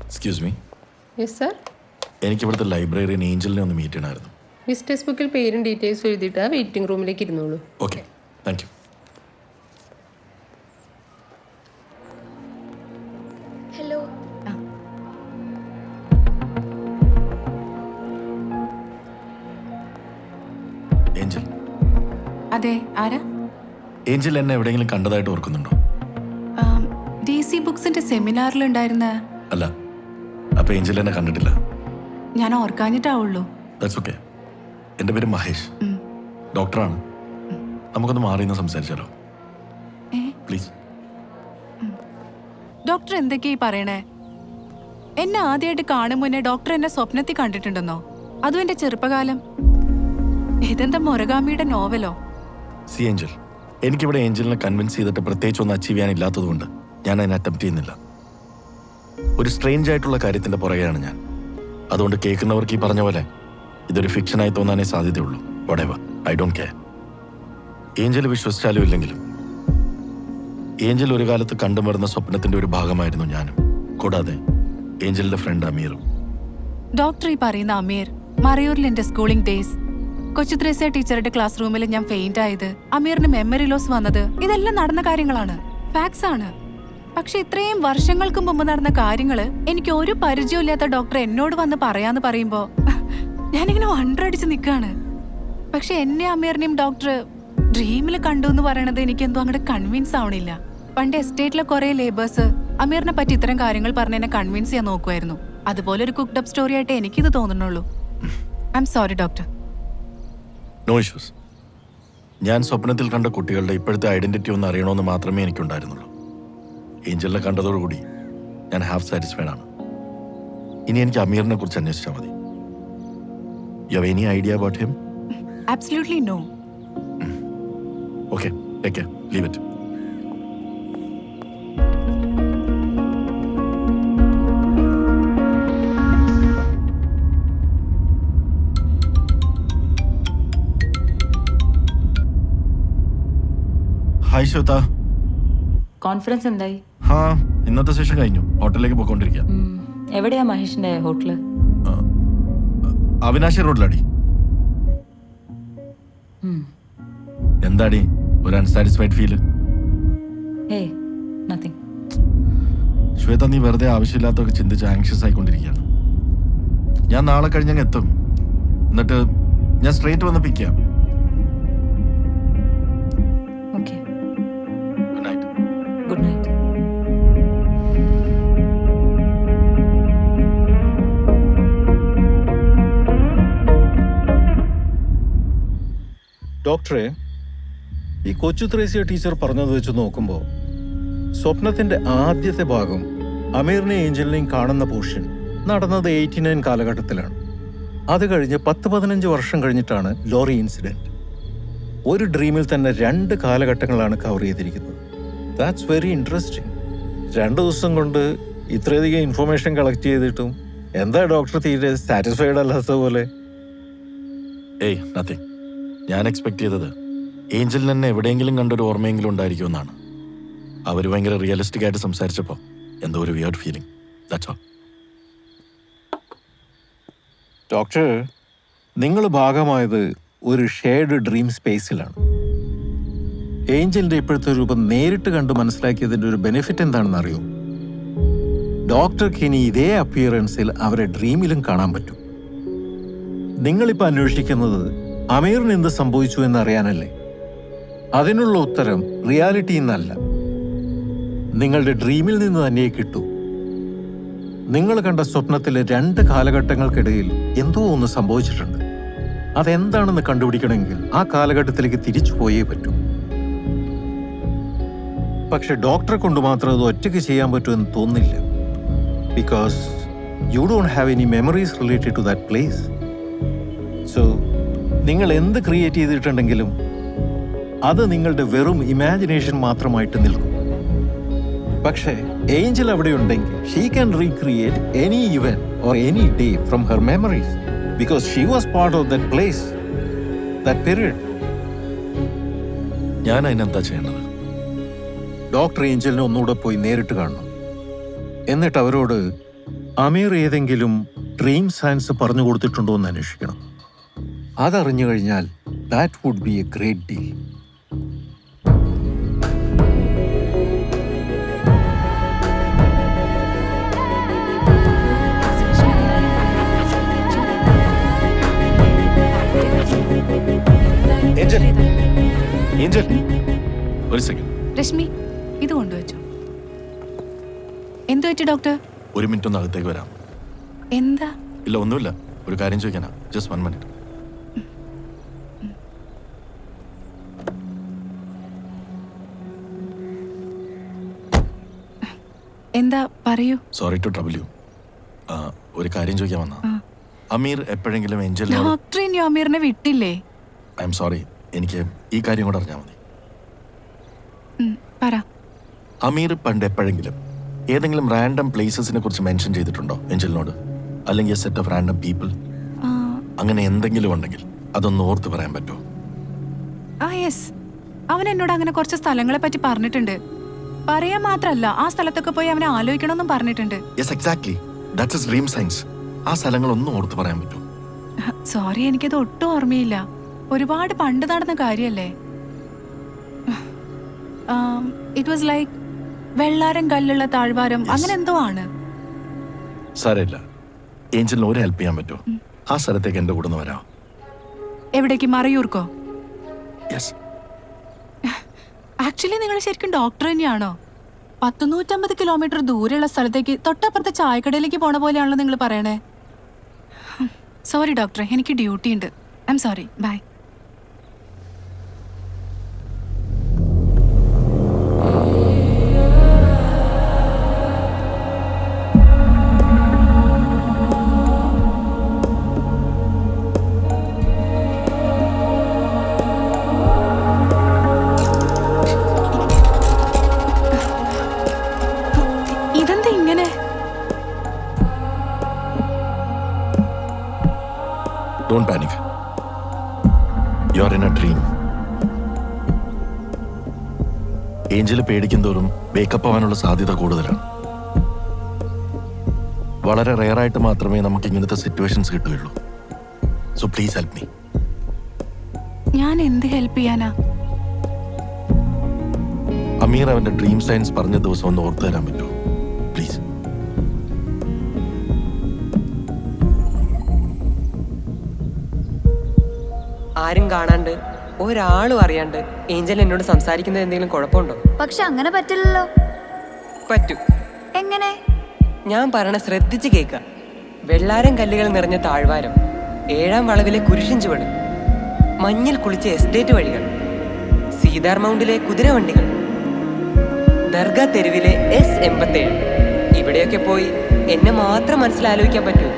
Excuse me, yes sir. എനിക്ക് ഇവിടുത്തെ librarian ഏഞ്ചലിനെ ഒന്ന് മീറ്റ് ചെയ്യണമായിരുന്നു. വിസിറ്റേഴ്സ് ബുക്കിൽ പേരും ഡീറ്റെയിൽസും എഴുതിയിട്ട് ആ വെയിറ്റിംഗ് റൂമിലേക്ക് ഇരുന്നോളൂ. Okay, thank you. Hello. Angel. അതെ, ആരാ? ഏഞ്ചൽ എന്നെ എവിടെയെങ്കിലും കണ്ടതായിട്ട് ഓർക്കുന്നുണ്ടോ? DC ബുക്സിന്റെ സെമിനാറിലുണ്ടായിരുന്ന. അല്ല, അപ്പൊ ഏഞ്ചൽ എന്നെ കണ്ടിട്ടില്ല. ഞാൻ ഓർക്കാഞ്ഞിട്ടാവുള്ളൂ. That's okay. എൻ്റെ പേര് മഹേഷ്, ഡോക്ടറാണ്. നമുക്കൊന്ന് മാറി നിന്ന് സംസാരിച്ചാലോ? പ്ലീസ്. ഡോക്ടർ എന്തൊക്കെയാ പറയണേ? എന്നെ ആദ്യമായിട്ട് കാണും മുന്നേ ഡോക്ടർ എന്നെ സ്വപ്നത്തിൽ കണ്ടിട്ടുണ്ടെന്നോ? അതും എന്റെ ചെറുപ്പകാലം. ഇതെന്താ മൊറഗാമിയുടെ നോവലോ? സി ഏഞ്ചൽ, എനിക്കിവിടെ ഏഞ്ചലിനെ കൺവിൻസ് ചെയ്തിട്ട് പ്രത്യേകിച്ച് ഒന്നും അച്ചീവ് ചെയ്യാനില്ലാത്തതുകൊണ്ട് ഞാൻ അതിനെ അറ്റംപ്റ്റ് ചെയ്യുന്നില്ല. ഒരു സ്ട്രേഞ്ച് ആയിട്ടുള്ള കാര്യത്തിന്റെ പുറകെയാണ് ഞാൻ. അതുകൊണ്ട് കേൾക്കുന്നവർക്ക് ഈ പറഞ്ഞ പോലെ ഇതൊരു ഫിക്ഷനായി തോന്നാനേ സാധ്യതയുള്ളൂ. Whatever, I don't care. Angel വിശ്വസിച്ചാലും ഇല്ലെങ്കിലും ഏഞ്ചൽ ഒരു കാലത്ത് കണ്ടുമറുന്ന സ്വപ്നത്തിന്റെ ഒരു ഭാഗമായിരുന്നു ഞാനും, കൂടാതെ ഏഞ്ചലിന്റെ ഫ്രണ്ട് അമീറും. ഡോക്ടർ ഈ പറയുന്ന അമീർ മറയൂരിൽ എന്റെ സ്കൂളിംഗ് ഡേയ്സ്, കൊച്ചു ത്രേസ്യ ടീച്ചറുടെ ക്ലാസ് റൂമിൽ ഞാൻ ഫെയിന്റ് ആയത്, അമീറിന് മെമ്മറി ലോസ് വന്നത്, ഇതെല്ലാം നടന്ന കാര്യങ്ങളാണ്, ഫാക്ട്സ് ആണ്. പക്ഷെ ഇത്രയും വർഷങ്ങൾക്ക് മുമ്പ് നടന്ന കാര്യങ്ങള് എനിക്ക് ഒരു പരിചയമില്ലാത്ത ഡോക്ടർ എന്നോട് വന്ന് പറയാന്ന് പറയുമ്പോ ഞാനിങ്ങനെ വണ്ടടിച്ച് നിൽക്കാണ്. പക്ഷെ എന്നെ അമീറിനെയും ഡോക്ടർ ഡ്രീമിൽ കണ്ടു എന്ന് പറയണത് എനിക്ക് എന്തോ അങ്ങോട്ട് കൺവിൻസ് ആവണില്ല. പണ്ട് എസ്റ്റേറ്റിലെ കുറെ ലേബേഴ്സ് അമീറിനെ പറ്റി ഇത്തരം കാര്യങ്ങൾ പറഞ്ഞ് എന്നെ കൺവിൻസ് ചെയ്യാൻ നോക്കുമായിരുന്നു. അതുപോലെ ഒരു കുക്ക്ഡ് അപ്പ് സ്റ്റോറി ആയിട്ട് എനിക്കിത് തോന്നുന്നുള്ളൂ. I M sorry doctor. No issues. ഞാൻ സ്വപ്നത്തിൽ കണ്ട കുട്ടികളുടെ ഇപ്പോഴത്തെ ഐഡന്റിറ്റി ഒന്ന് അറിയണമെന്ന് മാത്രമേ എനിക്കുണ്ടായിരുന്നുള്ളൂ. ഏഞ്ചലിനെ കണ്ടതോടുകൂടി ഞാൻ ഹാഫ് സാറ്റിസ്ഫൈഡ് ആണ്. ഇനി എനിക്ക് അമീറിനെ കുറിച്ച് അന്വേഷിച്ചാൽ മതി. You have any idea about him? Absolutely no. Okay, take care, leave it. Hi Shweta. Conference എന്തായി? ഹാ, ഇന്നത്തെ സെഷൻ കഴിഞ്ഞു. ഹോട്ടലിലേക്ക് പോയിക്കൊണ്ടിരിക്കുക. എവിടെയാ മഹേഷിന്റെ ഹോട്ടല്? അവിനാശി റോഡിലാടി. എന്താടി ഒരു അൺസാറ്റിസ്ഫൈഡ് ഫീല്? ഏയ് നത്തിങ്. ശ്വേത, നീ വെറുതെ ആവശ്യമില്ലാത്തൊക്കെ ചിന്തിച്ച് ആങ്ഷ്യസ് ആയിക്കൊണ്ടിരിക്കുകയാണ്. ഞാൻ നാളെ കഴിഞ്ഞങ്ങ് എത്തും. എന്നിട്ട് ഞാൻ സ്ട്രേറ്റ് വന്ന് പിക്ക് ചെയ്യാം. Okay, good night. Good night. ഡോക്ടറെ, ഈ കൊച്ചു ത്രേസ്യ ടീച്ചർ പറഞ്ഞത് വെച്ച് നോക്കുമ്പോൾ സ്വപ്നത്തിന്റെ ആദ്യത്തെ ഭാഗം അമീറിനെയും ഏഞ്ചലിനെയും കാണുന്ന പോർഷൻ നടന്നത് 89 കാലഘട്ടത്തിലാണ്. അത് കഴിഞ്ഞ് 10-15 വർഷം കഴിഞ്ഞിട്ടാണ് ലോറി ഇൻസിഡന്റ്. ഒരു ഡ്രീമിൽ തന്നെ 2 കാലഘട്ടങ്ങളാണ് കവർ ചെയ്തിരിക്കുന്നത്. That's very interesting. 2 ദിവസം കൊണ്ട് ഇത്രയധികം ഇൻഫർമേഷൻ കളക്ട് ചെയ്തിട്ടും എന്താ ഡോക്ടർ തീരെ സാറ്റിസ്ഫൈഡ് അല്ലാത്ത പോലെ? ഏയ് നത്തിങ്. ഞാൻ എക്സ്പെക്ട് ചെയ്തത് ഏഞ്ചലിന് എന്നെ എവിടെയെങ്കിലും കണ്ടൊരു ഓർമ്മയെങ്കിലും ഉണ്ടായിരിക്കുമെന്നാണ്. അവർ ഭയങ്കര റിയലിസ്റ്റിക് ആയിട്ട് സംസാരിച്ചപ്പോൾ എന്തോ ഒരു weird feeling. That's all. Doctor, നിങ്ങൾ ഭാഗമായത് ഒരു ഷെയർഡ് ഡ്രീം സ്പേസിലാണ്. ഏഞ്ചലിന്റെ ഇപ്പോഴത്തെ രൂപം നേരിട്ട് കണ്ട് മനസ്സിലാക്കിയതിന്റെ ഒരു ബെനിഫിറ്റ് എന്താണെന്ന് അറിയോ? ഡോക്ടർക്ക് ഇനി ഇതേ അപ്പിയറൻസിൽ അവരെ ഡ്രീമിലും കാണാൻ പറ്റും. നിങ്ങളിപ്പോൾ അന്വേഷിക്കുന്നത് അമീറിന് എന്ത് സംഭവിച്ചു എന്നറിയാനല്ലേ? അതിനുള്ള ഉത്തരം റിയാലിറ്റിയിൽ നിന്നല്ല, നിങ്ങളുടെ ഡ്രീമിൽ നിന്ന് തന്നെ കിട്ടൂ. നിങ്ങൾ കണ്ട സ്വപ്നത്തിലെ 2 കാലഘട്ടങ്ങൾക്കിടയിൽ എന്തോ ഒന്ന് സംഭവിച്ചിട്ടുണ്ട്. അതെന്താണെന്ന് കണ്ടുപിടിക്കണമെങ്കിൽ ആ കാലഘട്ടത്തിലേക്ക് തിരിച്ചു പോയേ പറ്റൂ. പക്ഷെ ഡോക്ടറെ കൊണ്ട് മാത്രം അത് ഒറ്റയ്ക്ക് ചെയ്യാൻ പറ്റുമെന്ന് തോന്നില്ല. Because you don't have any memories related to that place. So നിങ്ങൾ എന്ത് ക്രിയേറ്റ് ചെയ്തിട്ടുണ്ടെങ്കിലും അത് നിങ്ങളുടെ വെറും ഇമാജിനേഷൻ മാത്രമായിട്ട് നിൽക്കും. പക്ഷേ ഏഞ്ചൽ അവിടെ ഉണ്ടെങ്കിൽ she can recreate any event or any day from her memories, because she was part of that place, that period. ഞാൻ അതിനെന്താ ചെയ്യേണ്ടത്? ഡോക്ടർ ഏഞ്ചലിനെ ഒന്നുകൂടെ പോയി നേരിട്ട് കാണണം. എന്നിട്ട് അവരോട് അമീർ ഏതെങ്കിലും ഡ്രീം സയൻസ് പറഞ്ഞു കൊടുത്തിട്ടുണ്ടോ എന്ന് അന്വേഷിക്കണം. അതറിഞ്ഞു കഴിഞ്ഞാൽ that would be a great deal. Angel Angel ഒരു സെക്കൻഡ്. രശ്മി, ഇത് കൊണ്ടുവച്ചു. എന്തു പറ്റി ഡോക്ടർ? ഒരു മിനിറ്റ് ഒന്ന് അകത്തേക്ക് വരാം. എന്താ? ഇല്ല, ഒന്നുമില്ല. ഒരു കാര്യം ചോദിക്കാനാ. Just 1 minute. എന്താ പറയൂ. Sorry to trouble you. ഒരു കാര്യം ചോദിക്കാൻ വന്നാ. അമീർ എപ്പോഴെങ്കിലും ഏഞ്ചലിനോട്... ഡോക്ടർ ഇനി അമീറിനെ വിട്ടില്ലേ? ഐ എം സോറി, എനിക്ക് ഈ കാര്യം കൂടെ അറിഞ്ഞാൽ മതി. പറ. അമീർ പണ്ട് എപ്പോഴെങ്കിലും ഏതെങ്കിലും റാൻഡം പ്ലേസസിനെ കുറിച്ച് മെൻഷൻ ചെയ്തിട്ടുണ്ടോ ഏഞ്ചലിനോട്? അല്ലെങ്കിൽ സെറ്റ് ഓഫ് റാൻഡം പീപ്പിൾ? അങ്ങനെ എന്തെങ്കിലും ഉണ്ടെങ്കിൽ അതൊന്ന് ഓർത്ത് പറയാൻ പറ്റുമോ? യെസ്, അവൻ എന്നോട് അങ്ങനെ കുറച്ച് സ്ഥലങ്ങളെ പറ്റി പറഞ്ഞിട്ടുണ്ട്. പറയാൻ മാത്രല്ല, ആ സ്ഥലത്തൊക്കെ പോയി അവനെ ആലോചിക്കണമെന്നും പറഞ്ഞിട്ടുണ്ട്. Yes, exactly. That's his dream science. ആ സ്ഥലങ്ങളൊന്നും ഓർത്ത് പറയാൻ പറ്റുമോ? സോറി, എനിക്കത് ഒട്ടും ഓർമ്മയില്ല. ഒരുപാട് പണ്ട് നടന്ന കാര്യല്ലേ. ഇറ്റ് വാസ് ലൈക്ക് വെള്ളാരം കല്ലുള്ള താഴ്വാരം, അങ്ങനെ എന്തോ ആണ്. സാരമില്ല, ഏഞ്ചലിന് ഒരു ഹെൽപ്പ് ചെയ്യാൻ പറ്റുമോ? ആ സ്ഥലത്തേക്ക് എന്റെ കൂടെ ഒന്ന് വരാം. എവിടേക്ക്? മറയൂർക്കോ? യെസ്. ആക്ച്വലി നിങ്ങൾ ശരിക്കും ഡോക്ടർ തന്നെയാണോ? 150 കിലോമീറ്റർ ദൂരെയുള്ള സ്ഥലത്തേക്ക് തൊട്ടപ്പുറത്തെ ചായക്കടയിലേക്ക് പോണ പോലെയാണല്ലോ നിങ്ങൾ പറയണേ. സോറി ഡോക്ടറെ, എനിക്ക് ഡ്യൂട്ടി ഉണ്ട്. I am sorry. ബൈ. ഇതെന്താ ഇങ്ങനെ? Don't panic. You are in a dream. Angel പേടിക്കും തോറും വേക്കപ്പ് ആവാനുള്ള സാധ്യത കൂടുതലാണ്. വളരെ റെയറായിട്ട് മാത്രമേ നമുക്ക് ഇങ്ങനത്തെ സിറ്റുവേഷൻസ് കിട്ടുകയുള്ളൂ. So please help me. ഞാൻ എന്ത് ഹെൽപ്പ് ചെയ്യാനാ? അമീർ അവന്റെ ഡ്രീം സയൻസ് പറഞ്ഞ ദിവസം ഒന്ന് ഓർത്തു തരാൻ പറ്റുമോ? പ്ലീസ്. ആരും കാണാണ്ട് ഒരാളും അറിയാണ്ട് ഏഞ്ചൽ എന്നോട് സംസാരിക്കുന്നത് എന്തെങ്കിലും കുഴപ്പമുണ്ടോ? പക്ഷെ അങ്ങനെ പറ്റില്ലല്ലോ. പറ്റൂ. എങ്ങനെ? ഞാൻ പറയണ ശ്രദ്ധിച്ച് കേൾക്കുക. വെള്ളാരം കല്ലുകൾ നിറഞ്ഞ താഴ്വാരം, 7ാം വളവിലെ കുരിശിൻ ചുവട്, മഞ്ഞിൽ കുളിച്ച എസ്റ്റേറ്റ് വഴികൾ, സീതാർ മൗണ്ടിലെ കുതിരവണ്ടികൾ, ദർഗ തെരുവിലെ S87. ഇവിടെയൊക്കെ പോയി എന്നെ മാത്രം മനസ്സിലാലോചിക്കാൻ പറ്റൂ.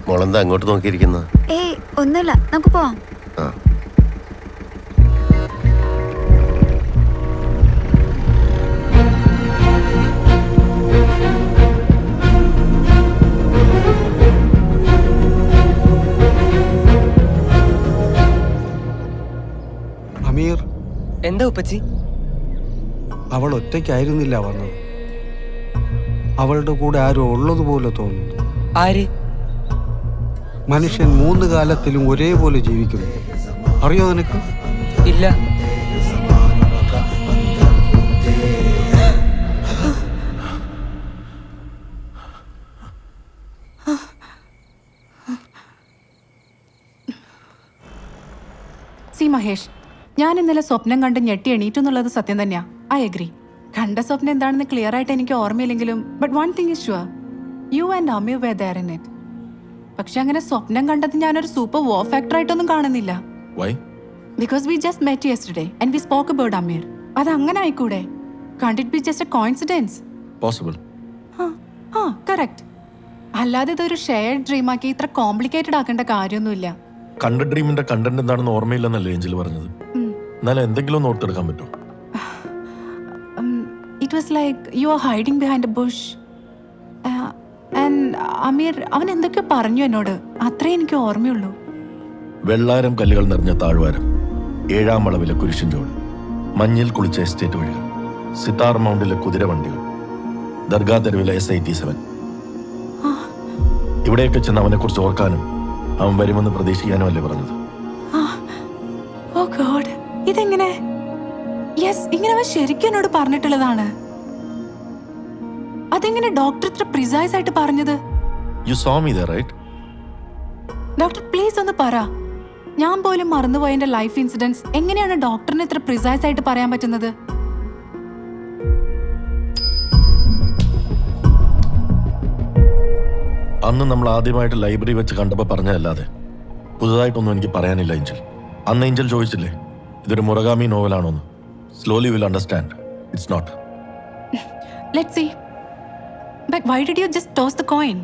മോളെന്താ അങ്ങോട്ട് നോക്കിയിരിക്കുന്നത്? ഏയ് ഒന്നുമില്ല, നമുക്ക് പോവാം. അമീർ, എന്താ ഉപ്പച്ചി? അവൾ ഒറ്റയ്ക്കായിരുന്നില്ല വന്നത്. അവളുടെ കൂടെ ആരോ ഉള്ളതുപോലെ തോന്നുന്നു. ആര്? മനുഷ്യൻ 3 കാലത്തിലും ഒരേപോലെ ജീവിക്കുന്നു. അറിയോ നിനക്ക്? ഇല്ല. സി മഹേഷ്, ഞാൻ ഇന്നലെ സ്വപ്നം കണ്ട് ഞെട്ടി എണീറ്റെന്നുള്ളത് സത്യം തന്നെയാ. I agree. കണ്ട സ്വപ്നം എന്താണെന്ന് ക്ലിയർ ആയിട്ട് എനിക്ക് ഓർമ്മയില്ലെങ്കിലും but one thing is sure, you and Ameer were there in it. പക്ഷെ അങ്ങനെ സ്വപ്നം കണ്ടത് ഞാനൊരു സൂപ്പർ വോ ഫാക്ടർ ആയിട്ടൊന്നും കാണുന്നില്ല. Why? Because we just met yesterday and we spoke about Ameer. അത് അങ്ങനെ ആയിക്കൂടെ? Can't it be just a coincidence? Possible. Correct. അല്ലാതെ ഇതൊരു ഷെയർഡ് ഡ്രീമാക്കി ഇത്ര കോംപ്ലിക്കേറ്റഡ് ആക്കേണ്ട കാര്യമൊന്നുമില്ല. കണ്ട ഡ്രീമിന്റെ കണ്ടന്റ് എന്താണെന്ന് ഓർമ്മയില്ലെന്നല്ലേ ഏഞ്ചൽ പറഞ്ഞത്? എന്നാലും എന്തെങ്കിലും ഒന്ന് ഓർത്തെടുക്കാൻ പറ്റുമോ? It was like you are hiding behind a bush and Ameer അവൻ എന്തൊക്കെയോ പറഞ്ഞു എന്നോട്. അത്രേ എനിക്ക് ഓർമ്മയുള്ളൂ. വെള്ളാരം കല്ലുകൾ നിറഞ്ഞ താഴ്വാരം, 7-ാം വളവിലെ കുരിശിൻ ചോട്, മഞ്ഞിൽ കുളിച്ച എസ്റ്റേറ്റ് വഴികൾ, സിത്താർ മൗണ്ടിലെ കുതിരവണ്ടികൾ, ദർഗാ തെരുവിലെ SIT-7. ഇവിടെയൊക്കെ ചെന്ന് അവനെക്കുറിച്ച് ഓർക്കാനും അവൻ വരുമെന്ന് പ്രതീക്ഷിക്കാനും അല്ലേ പറഞ്ഞത്? ഓ ഗോഡ്, ഇതെങ്ങനെ? യെസ്, ഇങ്ങനെ അവൻ ശരിക്കും എന്നോട് പറഞ്ഞിട്ടുള്ളതാണ്. അതെങ്ങനെ ഡോക്ടർ ഇത്ര പ്രിസൈസ് ആയിട്ട് പറഞ്ഞത്? You saw me there, right? Doctor please ഒന്ന് പറ. ഞാൻ പോലും മറന്നുപോയ എന്റെ ലൈഫ് ഇൻസിഡൻസ് എങ്ങനെയാണ് ഡോക്ടറിന് ഇത്ര പ്രിസൈസ് ആയിട്ട് പറയാൻ പറ്റുന്നത്? അന്ന് നമ്മൾ ആദ്യമായിട്ട് ലൈബ്രറി വെച്ച് കണ്ടപ്പോൾ പറഞ്ഞതല്ലാതെ പുതുതായിട്ടൊന്നും എനിക്ക് പറയാനില്ല ഏഞ്ചൽ. അന്ന് ഏഞ്ചൽ ചോദിച്ചില്ലേ ഇതൊരു മുറഗാമി നോവലാണോന്ന്. Slowly will understand it's not. Let's see. But why did you just toss the coin?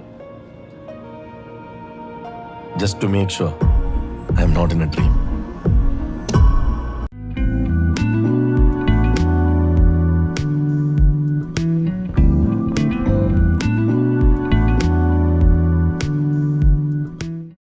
Just to make sure I'm not in a dream.